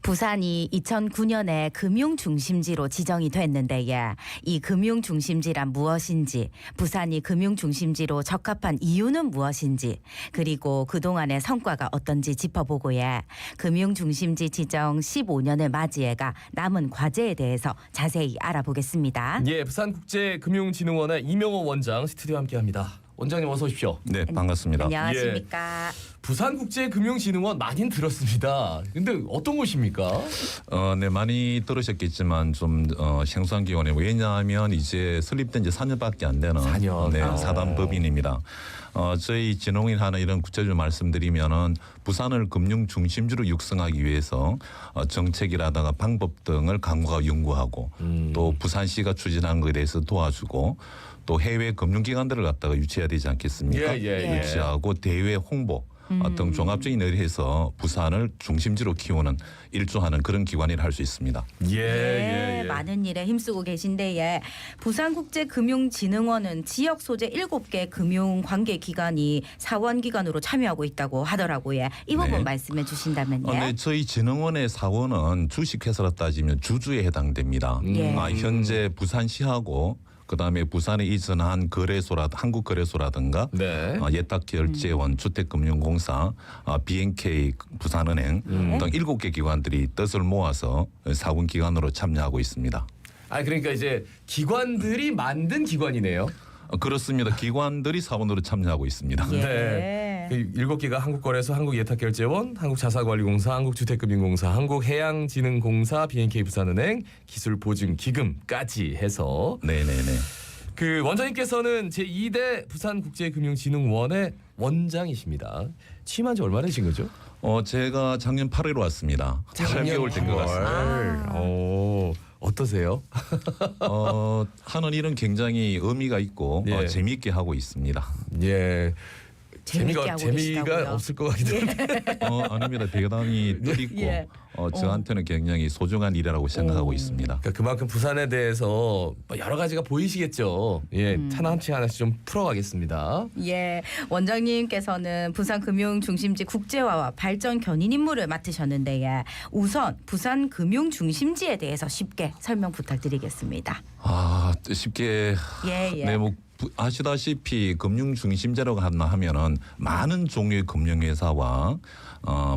부산이 2009년에 금융 중심지로 지정이 됐는데 이 금융 중심지란 무엇인지, 부산이 금융 중심지로 적합한 이유는 무엇인지, 그리고 그동안의 성과가 어떤지 짚어보고 금융 중심지 지정 15년을 맞이해가 남은 과제에 대해서 자세히 알아보겠습니다. 예, 부산국제금융진흥원의 이명호 원장 스튜디오에 함께합니다. 원장님 어서 오십시오. 네, 반갑습니다. 안녕하십니까. 부산국제금융진흥원 많이 들었습니다. 근데 어떤 곳입니까? 네, 많이 들으셨겠지만 좀 생소한 기관이에요. 왜냐하면 이제 설립된 지 4년밖에 안 되는 4년. 네, 사단법인입니다. 저희 진흥원이 하는 이런 구체적으로 말씀드리면은 부산을 금융 중심지로 육성하기 위해서 정책이라든가 방법 등을 강구하고 연구하고 또 부산시가 추진하는 것에 대해서 도와주고 또 해외 금융기관들을 갖다가 유치해야 되지 않겠습니까? 예. 유치하고 대외 홍보 등 종합적인 일을 해서 부산을 중심지로 키우는 일조하는 그런 기관이라 할 수 있습니다. 예. 많은 일에 힘쓰고 계신데 부산국제금융진흥원은 지역 소재 7개 금융관계기관이 사원기관으로 참여하고 있다고 하더라고요. 이 부분 네. 말씀해 주신다면요. 네, 저희 진흥원의 사원은 주식회사로 따지면 주주에 해당됩니다. 현재 부산시하고 그다음에 부산에 이전한 한국거래소라든가 네. 예탁결제원, 주택금융공사, BNK 부산은행 등 7개 기관들이 뜻을 모아서 사원기관으로 참여하고 있습니다. 그러니까 이제 기관들이 만든 기관이네요. 그렇습니다. 기관들이 사원으로 참여하고 있습니다. 네. 7개가 한국거래소, 한국예탁결제원, 한국자사관리공사, 한국주택금융공사, 한국해양진흥공사, BNK 부산은행, 기술보증기금까지 해서 네네네. 그 원장님께서는 제2대 부산국제금융진흥원의 원장이십니다. 취임한 지 얼마 되신 거죠? 제가 작년 8월에 왔습니다. 8개월 된 것 같습니다. 어떠세요? 하는 일은 굉장히 의미가 있고 예. 재미있게 하고 있습니다. 예. 재미있게 하고 계시다고요? 재미가 없을 것 같긴 한데. 아닙니다. 대단히 뜻있고 예. 저한테는 굉장히 소중한 일이라고 생각하고 있습니다. 그러니까 그만큼 부산에 대해서 여러 가지가 보이시겠죠. 예, 하나씩 좀 풀어가겠습니다. 예, 원장님께서는 부산금융중심지 국제화와 발전 견인 임무를 맡으셨는데 우선 부산 금융중심지에 대해서 쉽게 설명 부탁드리겠습니다. 쉽게 예. 네, 뭐 아시다시피 금융 중심제라고 하면은 많은 종류의 금융회사와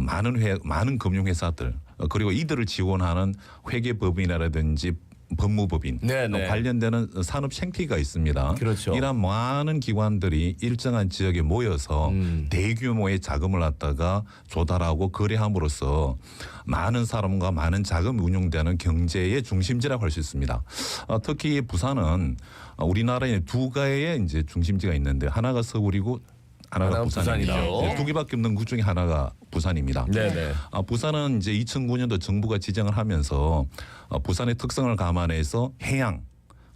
많은 금융회사들 그리고 이들을 지원하는 회계법인이라든지 법무법인 네네. 관련되는 산업 생태계가 있습니다. 그렇죠. 이런 많은 기관들이 일정한 지역에 모여서 대규모의 자금을 갖다가 조달하고 거래함으로써 많은 사람과 많은 자금이 운용되는 경제의 중심지라고 할 수 있습니다. 특히 부산은 우리나라에 2개의 이제 중심지가 있는데 하나가 서울이고 하나가 부산입니다. 부산이죠. 2개밖에 없는 구 중에 하나가 부산입니다. 네네. 부산은 이제 2009년도 정부가 지정을 하면서 부산의 특성을 감안해서 해양,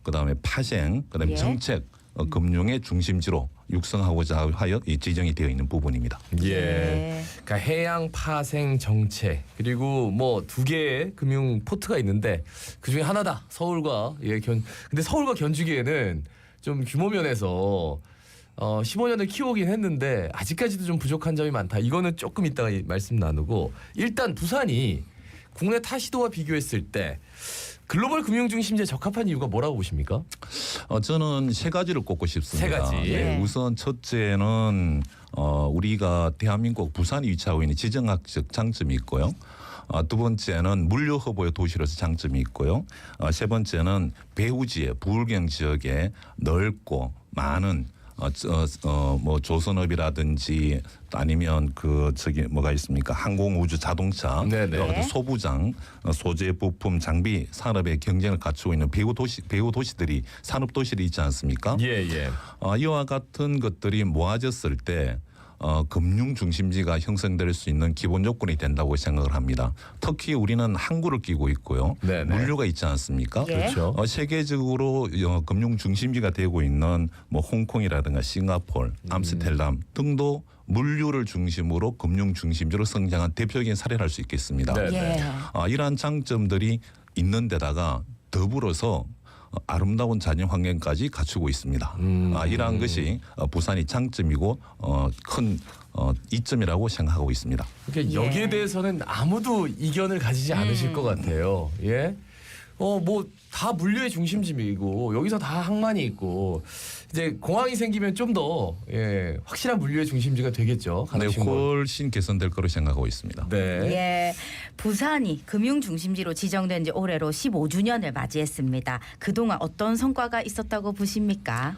그다음에 파생, 그다음에 정책, 금융의 중심지로 육성하고자 하여 지정이 되어 있는 부분입니다. 예. 그러니까 해양 파생 정책 그리고 뭐 2개의 금융 포트가 있는데 그 중에 하나다. 서울과 근데 서울과 견주기에는 좀 규모 면에서 15년을 키우긴 했는데 아직까지도 좀 부족한 점이 많다. 이거는 조금 이따가 말씀 나누고 일단 부산이 국내 타 시도와 비교했을 때 글로벌 금융 중심지에 적합한 이유가 뭐라고 보십니까? 저는 3가지를 꼽고 싶습니다. 3가지. 네, 우선 첫째는 우리가 대한민국 부산이 위치하고 있는 지정학적 장점이 있고요. 두 번째는 물류 허브의 도시로서 장점이 있고요. 세 번째는 배후지에 부울경 지역에 넓고 많은 뭐 조선업이라든지 아니면 뭐가 있습니까? 항공우주 자동차, 네네. 소부장, 소재 부품 장비 산업의 경쟁을 갖추고 있는 배후 도시들이 산업 도시들이 있지 않습니까? 예. 이와 같은 것들이 모아졌을 때 금융 중심지가 형성될 수 있는 기본 요건이 된다고 생각을 합니다. 특히 우리는 항구를 끼고 있고요. 네네. 물류가 있지 않습니까? 예. 그렇죠. 세계적으로 금융 중심지가 되고 있는 뭐 홍콩이라든가 싱가포르, 암스테르담 등도 물류를 중심으로 금융 중심지로 성장한 대표적인 사례를 할 수 있겠습니다. 네. 예. 이러한 장점들이 있는 데다가 더불어서 아름다운 자연 환경까지 갖추고 있습니다. 이러한 것이 부산이 장점이고 큰 이점이라고 생각하고 있습니다. 그러니까 예. 여기에 대해서는 아무도 이견을 가지지 않으실 것 같아요. 예. 뭐 다 물류의 중심지이고 여기서 다 항만이 있고 이제 공항이 생기면 좀 더 확실한 물류의 중심지가 되겠죠. 네, 가능性훨씬 개선될 거로 생각하고 있습니다. 네. 예, 부산이 금융 중심지로 지정된 지 올해로 15주년을 맞이했습니다. 그동안 어떤 성과가 있었다고 보십니까?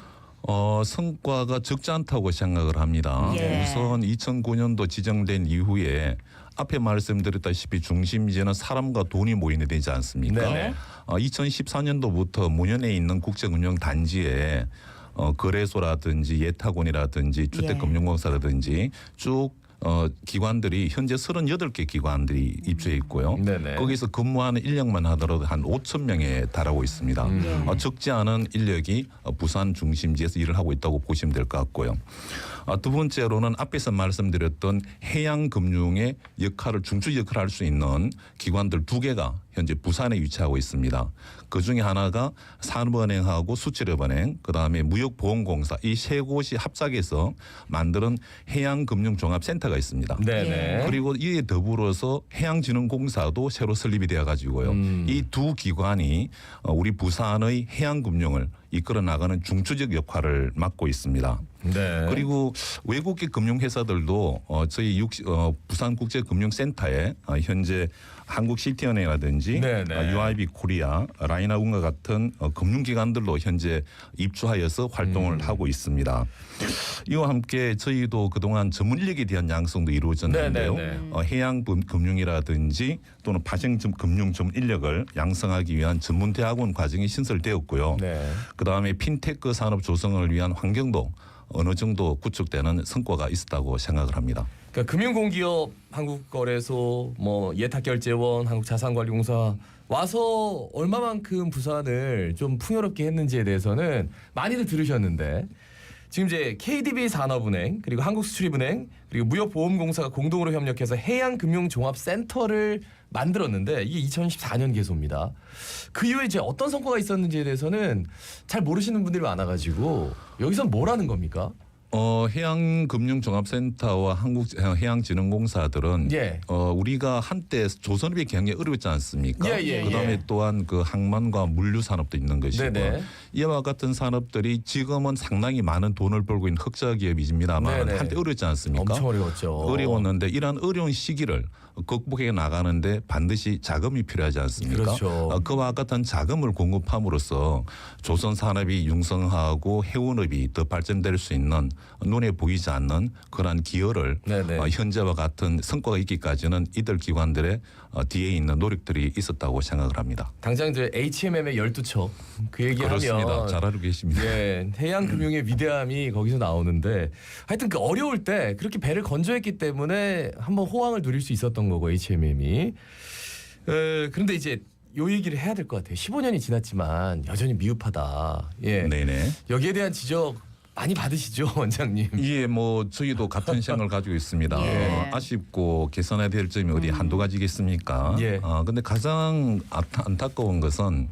성과가 적지 않다고 생각을 합니다. 예. 우선 2009년도 지정된 이후에 앞에 말씀드렸다시피 중심지는 사람과 돈이 모이는 데지 않습니까? 네네. 2014년도부터 문현에 있는 국제금융단지에 거래소라든지 예탁원이라든지 주택금융공사라든지 쭉 기관들이 현재 38개 기관들이 입주해 있고요. 네네. 거기서 근무하는 인력만 하더라도 한 5천 명에 달하고 있습니다. 적지 않은 인력이 부산 중심지에서 일을 하고 있다고 보시면 될 것 같고요. 두 번째로는 앞에서 말씀드렸던 해양 금융의 역할을 중추 역할을 할 수 있는 기관들 2개가 현재 부산에 위치하고 있습니다. 그 중에 하나가 산업은행하고 수출업은행, 그다음에 무역보험공사 이 세 곳이 합작해서 만드는 해양금융종합센터가 있습니다. 네네. 그리고 이에 더불어서 해양진흥공사도 새로 설립이 되어 가지고요. 이 두 기관이 우리 부산의 해양금융을 이끌어 나가는 중추적 역할을 맡고 있습니다. 네. 그리고 외국계 금융회사들도 저희 부산국제금융센터에 현재 한국시티은행이라든지 네네. UIB 코리아, 라이나운과 같은 금융기관들로 현재 입주하여서 활동을 하고 있습니다. 이와 함께 저희도 그동안 전문 인력에 대한 양성도 이루어졌는데요. 네네네. 해양 금융이라든지 또는 파생 금융 전문 인력을 양성하기 위한 전문 대학원 과정이 신설되었고요. 네. 그다음에 핀테크 산업 조성을 위한 환경도 어느 정도 구축되는 성과가 있었다고 생각을 합니다. 그러니까 금융공기업, 한국거래소, 뭐 예탁결제원, 한국자산관리공사 와서 얼마만큼 부산을 좀 풍요롭게 했는지에 대해서는 많이들 들으셨는데 지금 이제 KDB 산업은행 그리고 한국수출입은행 그리고 무역보험공사가 공동으로 협력해서 해양금융종합센터를 만들었는데 이게 2014년 개소입니다. 그 이후에 이제 어떤 성과가 있었는지에 대해서는 잘 모르시는 분들이 많아가지고 여기서 뭘 하는 겁니까? 해양금융종합센터와 한국해양진흥공사들은 예. 우리가 한때 조선업이 굉장히 어려웠지 않습니까? 예. 그다음에 또한 그 항만과 물류 산업도 있는 것이고 네네. 이와 같은 산업들이 지금은 상당히 많은 돈을 벌고 있는 흑자 기업이지만 네네. 한때 어렵지 않습니까? 엄청 어려웠죠. 어려웠는데 이러한 어려운 시기를 극복해 나가는데 반드시 자금이 필요하지 않습니까? 그렇죠. 그와 같은 자금을 공급함으로써 조선 산업이 융성하고 해운업이 더 발전될 수 있는 눈에 보이지 않는 그러한 기여를 네네. 현재와 같은 성과가 있기까지는 이들 기관들의 뒤에 있는 노력들이 있었다고 생각을 합니다. 당장 이제 HMM의 12척 그 얘기하면 그렇습니다. 잘 알고 계십니다. 예, 해양 금융의 위대함이 거기서 나오는데 하여튼 그 어려울 때 그렇게 배를 건조했기 때문에 한번 호황을 누릴 수 있었던 거고 HMM이. 그런데 이제 요 얘기를 해야 될 것 같아요. 15년이 지났지만 여전히 미흡하다. 예. 네네. 여기에 대한 지적 많이 받으시죠, 원장님? 예, 뭐 저희도 같은 생각을 가지고 있습니다. 예. 아쉽고 개선해야 될 점이 어디 한두 가지겠습니까? 예. 근데 가장 안타까운 것은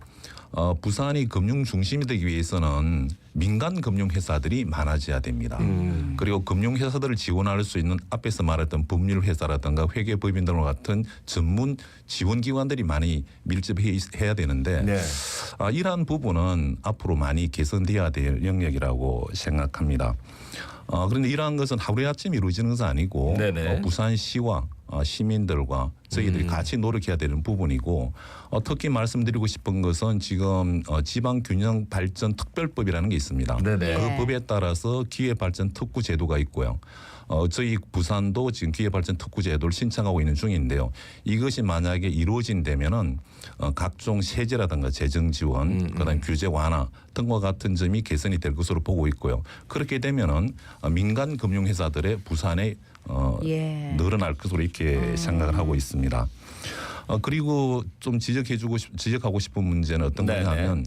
부산이 금융 중심이 되기 위해서는 민간 금융 회사들이 많아져야 됩니다. 그리고 금융 회사들을 지원할 수 있는 앞에서 말했던 법률 회사라든가 회계법인 등과 같은 전문 지원 기관들이 많이 밀집해야 되는데 네. 이러한 부분은 앞으로 많이 개선돼야 될 영역이라고 생각합니다. 그런데 이러한 것은 하루아침 이루어지는 것은 아니고 네네. 부산시와 시민들과 저희들이 같이 노력해야 되는 부분이고 특히 말씀드리고 싶은 것은 지금 지방균형발전특별법이라는 게 있습니다. 네네. 그 법에 따라서 기회발전 특구 제도가 있고요. 저희 부산도 지금 기회발전 특구 제도를 신청하고 있는 중인데요. 이것이 만약에 이루어진다면은 각종 세제라든가 재정 지원, 그다음에 규제 완화 등과 같은 점이 개선이 될 것으로 보고 있고요. 그렇게 되면은 민간 금융회사들의 부산에 늘어날 것으로 이렇게 생각을 하고 있습니다. 그리고 좀 지적하고 싶은 문제는 어떤 네네. 거냐면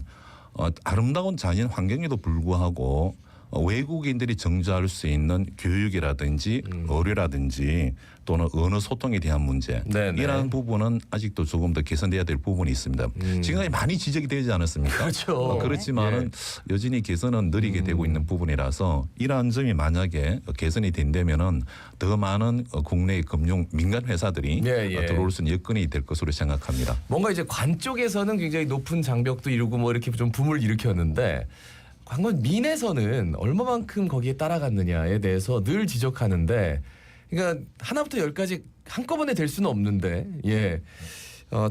아름다운 자연 환경에도 불구하고 외국인들이 정조할 수 있는 교육이라든지 의료라든지 또는 언어 소통에 대한 문제 네네. 이러한 부분은 아직도 조금 더 개선돼야 될 부분이 있습니다. 지금까지 많이 지적이 되지 않았습니까? 그렇죠. 그렇지만은 여전히 개선은 느리게 되고 있는 부분이라서 이러한 점이 만약에 개선이 된다면은 더 많은 국내의 금융 민간 회사들이 예. 들어올 수 있는 여건이 될 것으로 생각합니다. 뭔가 이제 관 쪽에서는 굉장히 높은 장벽도 이루고 뭐 이렇게 좀 붐을 일으켰는데 관건 민에서는 얼마만큼 거기에 따라갔느냐에 대해서 늘 지적하는데 그러니까 하나부터 열까지 한꺼번에 될 수는 없는데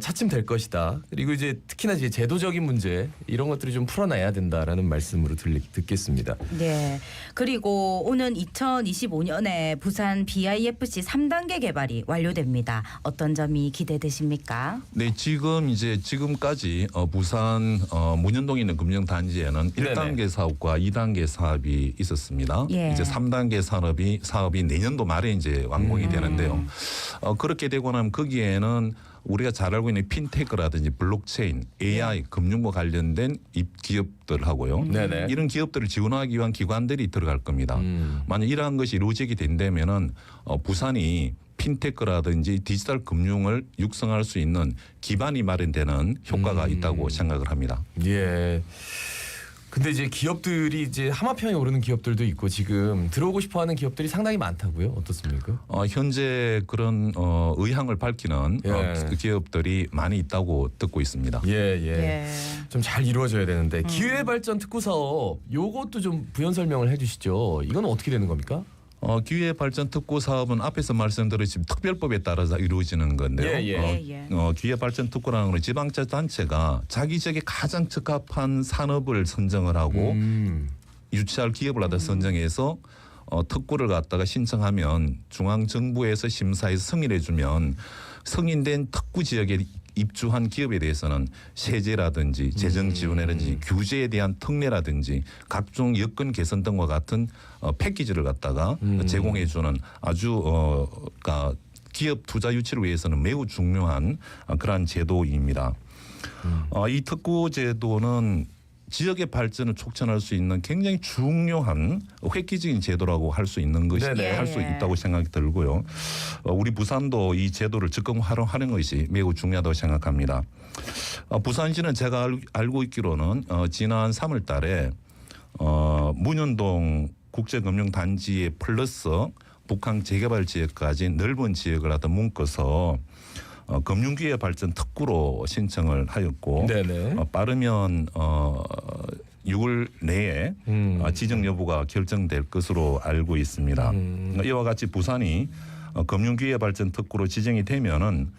차츰 될 것이다. 그리고 이제 특히나 이제 제도적인 문제 이런 것들이 좀 풀어놔야 된다라는 말씀으로 듣겠습니다. 네. 그리고 오는 2025년에 부산 BIFC 3단계 개발이 완료됩니다. 어떤 점이 기대되십니까? 네, 지금까지 부산 문현동에 있는 금융단지에는 네네. 1단계 사업과 2단계 사업이 있었습니다. 예. 이제 3단계 사업이 내년도 말에 이제 완공이 되는데요. 그렇게 되고 나면 거기에는 우리가 잘 알고 있는 핀테크라든지 블록체인, AI, 금융과 관련된 기업들하고요. 네네. 이런 기업들을 지원하기 위한 기관들이 들어갈 겁니다. 만약 이러한 것이 이루어지게 된다면은 부산이 핀테크라든지 디지털 금융을 육성할 수 있는 기반이 마련되는 효과가 있다고 생각을 합니다. 예. 근데 이제 기업들이 이제 하마평에 오르는 기업들도 있고 지금 들어오고 싶어하는 기업들이 상당히 많다고요? 어떻습니까? 현재 그런 의향을 밝히는 예. 기업들이 많이 있다고 듣고 있습니다. 예. 좀 잘 이루어져야 되는데 기회발전 특구 사업 요것도 좀 부연 설명을 해주시죠. 이건 어떻게 되는 겁니까? 기회발전 특구 사업은 앞에서 말씀드린 특별법에 따라서 이루어지는 건데요. 예. 기회발전 특구라는 건 지방자치단체가 자기 지역에 가장 적합한 산업을 선정을 하고 유치할 기업을 갖다 선정해서 특구를 갖다가 신청하면 중앙정부에서 심사해서 승인해주면 승인된 특구 지역에 입주한 기업에 대해서는 세제라든지 재정 지원이라든지 규제에 대한 특례라든지 각종 여건 개선 등과 같은 패키지를 갖다가 제공해 주는 아주 그러니까 기업 투자 유치를 위해서는 매우 중요한 그러한 제도입니다. 이 특구 제도는 지역의 발전을 촉진할 수 있는 굉장히 중요한 획기적인 제도라고 할 수 있는 것이 네네. 할 수 있다고 생각이 들고요. 우리 부산도 이 제도를 적극 활용하는 것이 매우 중요하다고 생각합니다. 부산시는 제가 알고 있기로는 지난 3월 달에 문현동 국제금융단지에 플러스 북한 재개발 지역까지 넓은 지역을 갖다 묶어서 금융기회 발전 특구로 신청을 하였고 네네. 빠르면 6월 내에 지정 여부가 결정될 것으로 알고 있습니다. 이와 같이 부산이 금융기회 발전 특구로 지정이 되면은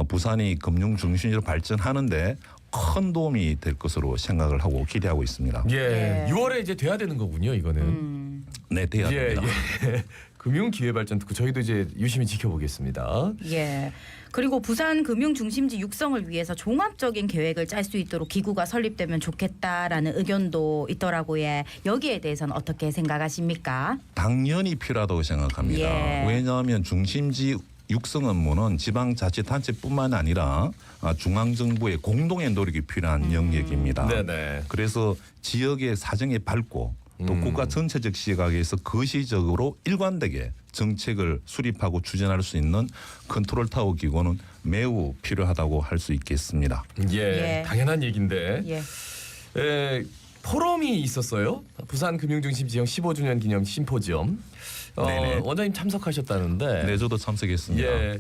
부산이 금융 중심지로 발전하는데 큰 도움이 될 것으로 생각을 하고 기대하고 있습니다. 예. 6월에 이제 돼야 되는 거군요. 이거는. 네, 돼야 됩니다. 금융기회발전 특구 저희도 이제 유심히 지켜보겠습니다. 예. 그리고 부산 금융 중심지 육성을 위해서 종합적인 계획을 짤 수 있도록 기구가 설립되면 좋겠다라는 의견도 있더라고요. 여기에 대해서는 어떻게 생각하십니까? 당연히 필요하다고 생각합니다. 예. 왜냐하면 중심지 육성 업무는 지방자치단체뿐만 아니라 중앙정부의 공동의 노력이 필요한 영역입니다. 네네. 그래서 지역의 사정에 밝고 또 국가 전체적 시각에서 거시적으로 일관되게 정책을 수립하고 추진할 수 있는 컨트롤 타워 기구는 매우 필요하다고 할 수 있겠습니다. 예. 당연한 얘기인데. 예. 포럼이 있었어요. 부산 금융중심 지역 15주년 기념 심포지엄. 네네. 원장님 참석하셨다는데. 네, 저도 참석했습니다. 예.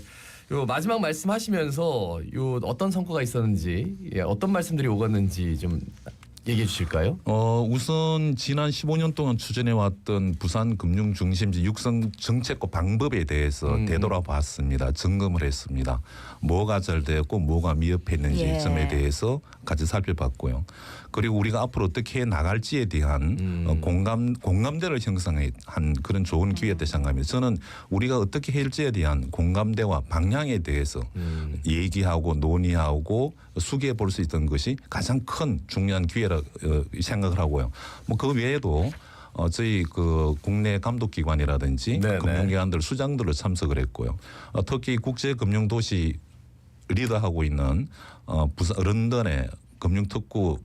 요 마지막 말씀하시면서 요 어떤 성과가 있었는지, 어떤 말씀들이 오갔는지 좀 얘기해 주실까요? 우선 지난 15년 동안 추진해 왔던 부산 금융 중심지 육성 정책과 방법에 대해서 되돌아봤습니다. 점검을 했습니다. 뭐가 잘 되었고 뭐가 미흡했는지 예. 점에 대해서 같이 살펴봤고요. 그리고 우리가 앞으로 어떻게 해 나갈지에 대한 공감대를 형성한 그런 좋은 기회였다고 생각합니다. 저는 우리가 어떻게 할지에 대한 공감대와 방향에 대해서 얘기하고 논의하고 수기해 볼 수 있던 것이 가장 큰 중요한 기회라 생각을 하고요. 뭐 그 외에도 저희 그 국내 감독기관이라든지 네네. 금융기관들 수장들로 참석을 했고요. 특히 국제금융도시 리더하고 있는 부산 런던의 금융특구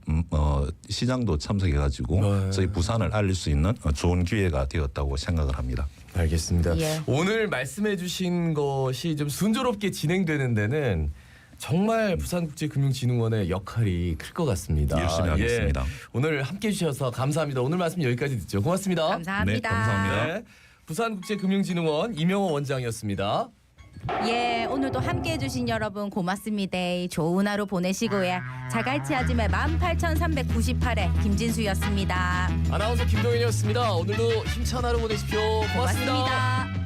시장도 참석해가지고 네. 저희 부산을 알릴 수 있는 좋은 기회가 되었다고 생각을 합니다. 알겠습니다. 예. 오늘 말씀해주신 것이 좀 순조롭게 진행되는 데는 정말 부산국제금융진흥원의 역할이 클 것 같습니다. 열심히 하겠습니다. 예. 오늘 함께해 주셔서 감사합니다. 오늘 말씀 여기까지 듣죠. 고맙습니다. 감사합니다. 네, 감사합니다. 네. 부산국제금융진흥원 이명호 원장이었습니다. 예, 오늘도 함께해 주신 여러분 고맙습니다. 좋은 하루 보내시고요. 자갈치 아줌의 18,398회 김진수였습니다. 아나운서 김동현이었습니다. 오늘도 힘찬 하루 보내십시오. 고맙습니다. 고맙습니다.